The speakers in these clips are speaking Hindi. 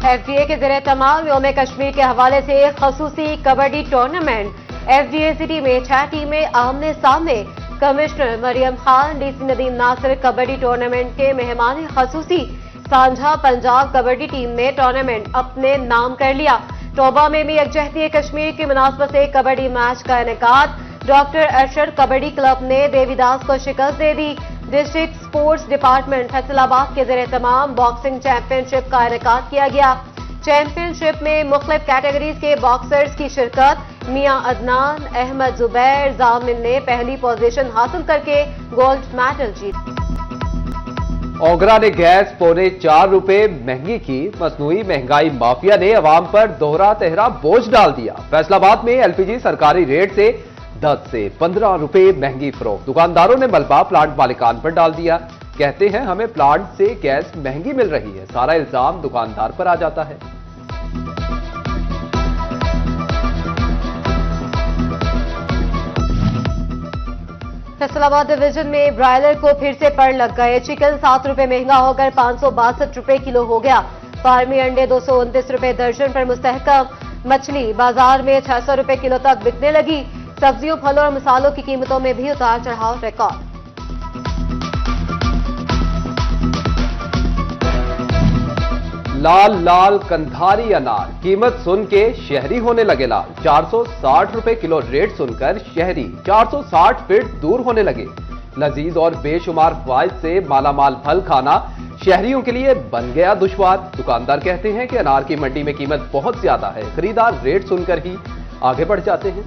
एफडीए के ज़रिए तमाम योम कश्मीर के हवाले से खसूसी कबड्डी टूर्नामेंट। एफडीए सिटी में 6 टीमें आमने सामने। Commissioner Maryam Khan, DC Nadeem Nasir kabaddi tournament के मेहमान खसूसी। सांझा पंजाब कबड्डी टीम ने टूर्नामेंट अपने नाम कर लिया। टोबा में भी यकजहती कश्मीर की मुनासबत से कबड्डी मैच का इनेकाद। डॉक्टर अरशद कबड्डी क्लब ने देवीदास को शिकस्त दे दी। डिस्ट्रिक्ट स्पोर्ट्स डिपार्टमेंट फैसलाबाद के ज़रिए तमाम बॉक्सिंग चैंपियनशिप का इनेकाद किया गया। चैंपियनशिप में मुख्तलिफ कैटेगरीज के बॉक्सर्स की शिरकत। मियां अदनान, अहमद जुबैर, जामिन ने पहली पोजीशन हासिल करके गोल्ड मेडल जीता। ओगरा ने गैस ₹4.25 महंगी की। मसनूई महंगाई माफिया ने अवाम पर दोहरा तेहरा बोझ डाल दिया। फैसलाबाद में एलपीजी सरकारी रेट से 10 से 15 रुपए महंगी फरोख्त। दुकानदारों ने मलबा प्लांट मालिकान पर डाल दिया। कहते हैं हमें प्लांट से गैस महंगी मिल रही है। सारा इल्जाम दुकानदार पर आ जाता है। फैसलाबाद डिवीजन में ब्रायलर को फिर से पड़ लग गए। चिकन 7 रुपए महंगा होकर 562 रुपए किलो हो गया। फार्मी अंडे 229 रुपए दर्जन पर मुस्तहकम। मछली बाजार में 600 रुपए किलो तक बिकने लगी। सब्जियों, फलों और मसालों की कीमतों में भी उतार चढ़ाव रिकॉर्ड। लाल लाल कंधारी अनार, कीमत सुन के शहरी होने लगे लाल। 460 रुपए किलो रेट सुनकर शहरी 460 फीट दूर होने लगे। लजीज और बेशुमार फवाइद से मालामाल फल खाना शहरियों के लिए बन गया दुश्वार। दुकानदार कहते हैं कि अनार की मंडी में कीमत बहुत ज्यादा है। खरीदार रेट सुनकर ही आगे बढ़ जाते हैं।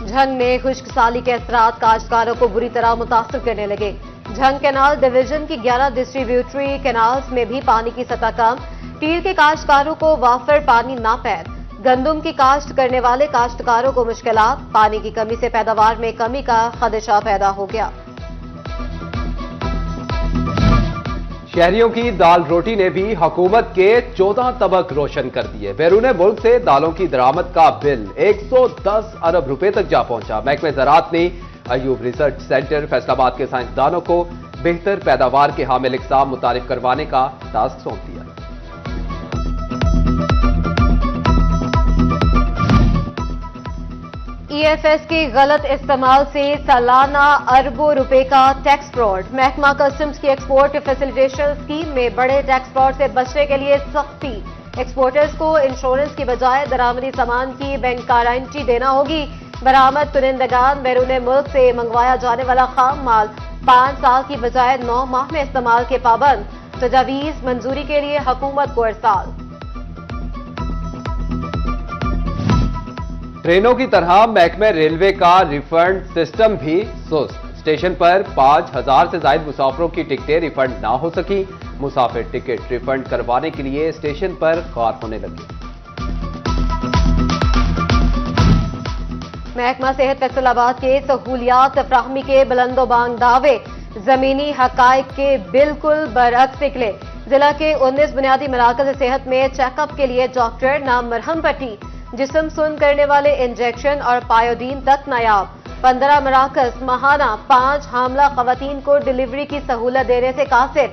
झंग में खुश्क साली के असरात काश्तकारों को बुरी तरह मुतासर करने लगे। झंग कैनाल डिवीजन की 11 डिस्ट्रीब्यूटरी कैनाल्स में भी पानी की सतह कम। टीर के काश्तकारों को वाफर पानी नापैद। गंदुम की काश्त करने वाले काश्तकारों को मुश्किलात। पानी की कमी से पैदावार में कमी का खदशा पैदा हो गया। शहरियों की दाल रोटी ने भी हुकूमत के 14 तबक रोशन कर दिए। बैरून मुल्क से दालों की दरामद का बिल 110 अरब रुपए तक जा पहुंचा। महकमे ज़राअत ने अयूब रिसर्च सेंटर फैसलाबाद के साइंसदानों को बेहतर पैदावार के हामिल इक़साम मुतारिफ करवाने का टास्क सौंप दिया। ईएफएस के गलत इस्तेमाल से सालाना अरबों रुपए का टैक्स फ्रॉड। महकमा कस्टम्स की एक्सपोर्ट फैसिलिटेशन स्कीम में बड़े टैक्स फ्रॉड से बचने के लिए सख्ती। एक्सपोर्टर्स को इंश्योरेंस की बजाय दरामदी सामान की बैंक गारंटी देना होगी। बरामद कुनिंदगान बैरून मुल्क से मंगवाया जाने वाला खाम माल 5 साल की बजाय 9 माह में इस्तेमाल के पाबंद। तजावीज मंजूरी के लिए हुकूमत को इरसाल। ट्रेनों की तरह महकमे रेलवे का रिफंड सिस्टम भी सुस्त। स्टेशन पर 5000 से ज्यादा मुसाफिरों की टिकटें रिफंड ना हो सकी। मुसाफिर टिकट रिफंड करवाने के लिए स्टेशन पर कार होने लगे। महकमा सेहत फैसलाबाद के सहूलियात फ्राहमी के बुलंदोबांग दावे जमीनी हकायक के बिल्कुल बरअक्स निकले। जिला के 19 बुनियादी मराकज सेहत में चेकअप के लिए डॉक्टर नाम मरहम पट्टी, जिस्म सुन करने वाले इंजेक्शन और पायोडीन तक नायाब। 15 मराकज माहाना 5 हामला खवातीन को डिलीवरी की सहूलत देने से कासिर।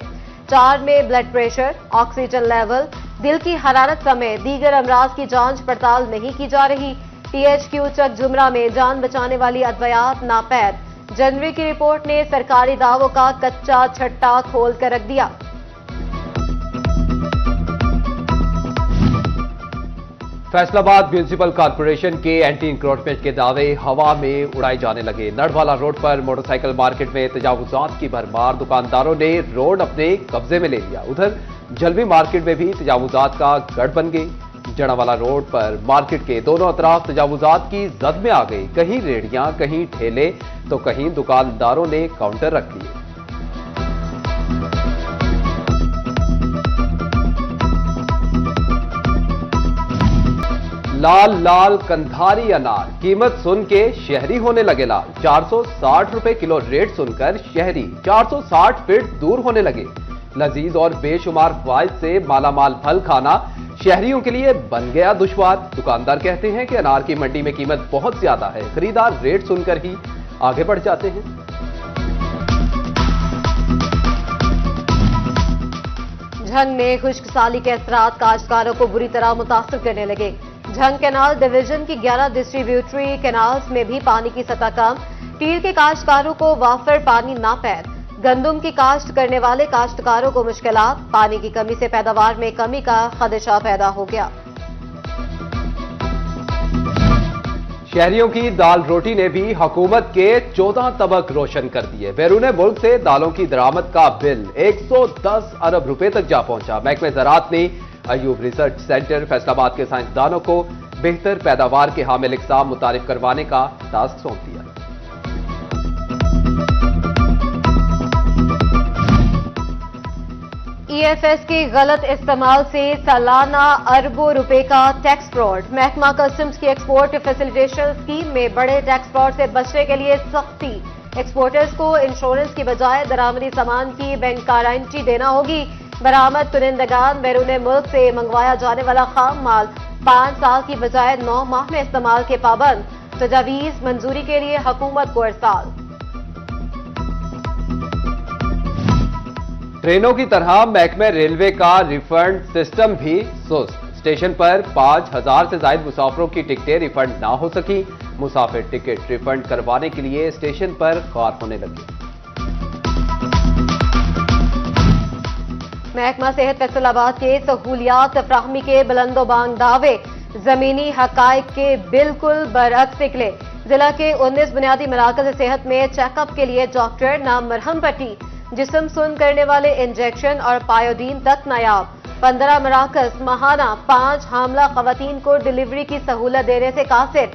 4 में ब्लड प्रेशर, ऑक्सीजन लेवल, दिल की हरारत समेत दीगर अमराज की जांच पड़ताल नहीं की जा रही। टीएचक्यू चक जुमरा में जान बचाने वाली अद्वियात नापैद। जनवरी की रिपोर्ट ने सरकारी दावों का कच्चा छट्टा खोल कर रख दिया। फैसलाबाद म्यूनिसिपल कॉर्पोरेशन के एंटी इंक्रोचमेंट के दावे हवा में उड़ाए जाने लगे। नडवाला रोड पर मोटरसाइकिल मार्केट में तजावुजात की भरमार। दुकानदारों ने रोड अपने कब्जे में ले लिया। उधर जलवी मार्केट में भी तजावुजात का गढ़ बन गई। जड़ावाला रोड पर मार्केट के दोनों अतराफ तजावुजात की जद में आ गई। कहीं रेहड़ियां, कहीं ठेले तो कहीं दुकानदारों ने काउंटर रख लिए। लाल लाल कंधारी अनार, कीमत सुन के शहरी होने लगे लाल। 460 रुपए किलो रेट सुनकर शहरी 460 फीट दूर होने लगे। लजीज और बेशुमार फवाइद से मालामाल फल खाना शहरियों के लिए बन गया दुश्वार। दुकानदार कहते हैं कि अनार की मंडी में कीमत बहुत ज्यादा है। खरीदार रेट सुनकर ही आगे बढ़ जाते हैं। झंग में खुश्क साली के असरात काश्तकारों को बुरी तरह मुतासर करने लगे। झंग कैनाल डिवीजन की 11 डिस्ट्रीब्यूटरी कैनाल्स में भी पानी की सतह कम। टीर के काश्तकारों को वाफर पानी नापैद। गंदुम की काश्त करने वाले काश्तकारों को मुश्किलात। पानी की कमी से पैदावार में कमी का खदशा पैदा हो गया। शहरियों की दाल रोटी ने भी हुकूमत के 14 तबक रोशन कर दिए। बैरून मुल्क से दालों की दरामद का बिल 110 अरब रुपए तक जा पहुंचा। महकमे ज़राअत ने अयूब रिसर्च सेंटर फैसलाबाद के साइंसदानों को बेहतर पैदावार के हामिल इक़साम मुतारिफ करवाने का टास्क सौंप दिया। EFS के गलत इस्तेमाल से सालाना अरबों रुपए का टैक्स फ्रॉड। महकमा कस्टम्स की एक्सपोर्ट फैसिलिटेशन स्कीम में बड़े टैक्स फ्रॉड से बचने के लिए सख्ती। एक्सपोर्टर्स को इंश्योरेंस की बजाय दरामदी सामान की बैंक गारंटी देना होगी। बरामद कुनिंदगान बैरून मुल्क से मंगवाया जाने वाला खाम माल 5 साल की बजाय 9 माह में इस्तेमाल के पाबंद। तजावीज मंजूरी के लिए हुकूमत को इरसाल। ट्रेनों की तरह महकमे रेलवे का रिफंड सिस्टम भी सुस्त। स्टेशन पर 5000 से ज्यादा मुसाफिरों की टिकटें रिफंड ना हो सकी। मुसाफिर टिकट रिफंड करवाने के लिए स्टेशन पर ख्वार होने लगे। महकमा सेहत फैसलाबाद के सहूलियात फ्राहमी के बुलंदोबांग दावे जमीनी हकायक के बिल्कुल बरअक्स निकले। जिला के 19 बुनियादी मराकज सेहत में चेकअप के लिए डॉक्टर नाम मरहम पट्टी, जिस्म सुन करने वाले इंजेक्शन और पायोडीन तक नायाब। 15 मराकज माहाना 5 हामला खवातीन को डिलीवरी की सहूलत देने से कासिर।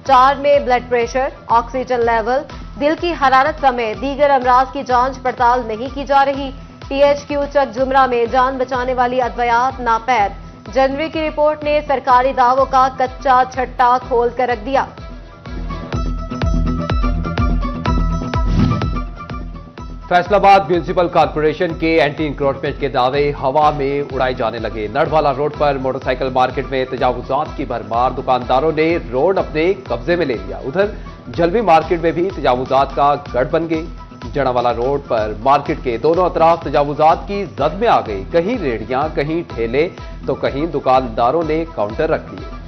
4 में ब्लड प्रेशर, ऑक्सीजन लेवल, दिल की हरारत समेत दीगर अमराज की जांच पड़ताल नहीं की जा रही। THQ चक जुमरा में जान बचाने वाली अद्वियात नापैद। जनवरी की रिपोर्ट ने सरकारी दावों का कच्चा छट्टा खोल कर रख दिया। फैसलाबाद म्यूनिसिपल कॉर्पोरेशन के एंटी इंक्रोचमेंट के दावे हवा में उड़ाए जाने लगे। नड़वाला रोड पर मोटरसाइकिल मार्केट में तजावुजात की भरमार। दुकानदारों ने रोड अपने कब्जे में ले लिया। उधर जलवी मार्केट में भी तजावुजात का गढ़ बन गई। जड़ावाला रोड पर मार्केट के दोनों अतराफ तजावुजात की जद में आ गई। कहीं रेहड़ियां, कहीं ठेले तो कहीं दुकानदारों ने काउंटर रख लिए।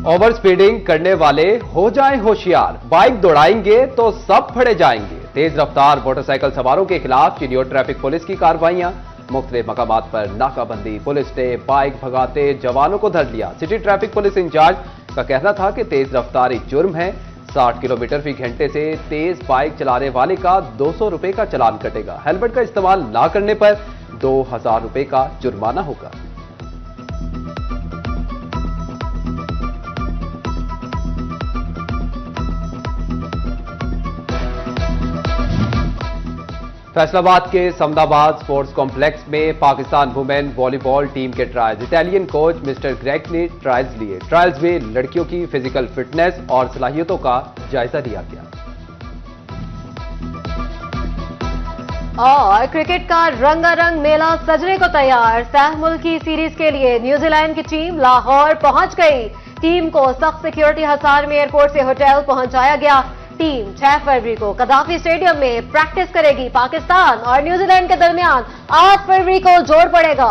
ओवर स्पीडिंग करने वाले हो जाएं होशियार। बाइक दौड़ाएंगे तो सब फड़े जाएंगे। तेज रफ्तार मोटरसाइकिल सवारों के खिलाफ चिनियोर ट्रैफिक पुलिस की कार्रवाइयां। मुख्तलिफ मकामात पर नाकाबंदी। पुलिस ने बाइक भगाते जवानों को धर लिया। सिटी ट्रैफिक पुलिस इंचार्ज का कहना था कि तेज रफ्तारी जुर्म है। 60 किलोमीटर फी घंटे से तेज बाइक चलाने वाले का 200 रुपए का चालान कटेगा। हेलमेट का इस्तेमाल ना करने पर 2000 रुपए का जुर्माना होगा। फैसलाबाद के समदाबाद स्पोर्ट्स कॉम्प्लेक्स में पाकिस्तान वुमेन वॉलीबॉल टीम के trials. Italian coach mister Greg ने ट्रायल्स लिए। ट्रायल्स में लड़कियों की फिजिकल फिटनेस और सलाहियतों का जायजा लिया गया। और क्रिकेट का रंगारंग मेला सजने को तैयार। सह मुल्की सीरीज के लिए न्यूजीलैंड की टीम लाहौर पहुंच गई। टीम को सख्त सिक्योरिटी हिसार में एयरपोर्ट से होटल पहुंचाया गया। टीम 6 फरवरी को कदाफी स्टेडियम में प्रैक्टिस करेगी। पाकिस्तान और न्यूजीलैंड के दरमियान 8 फरवरी को जोड़ पड़ेगा।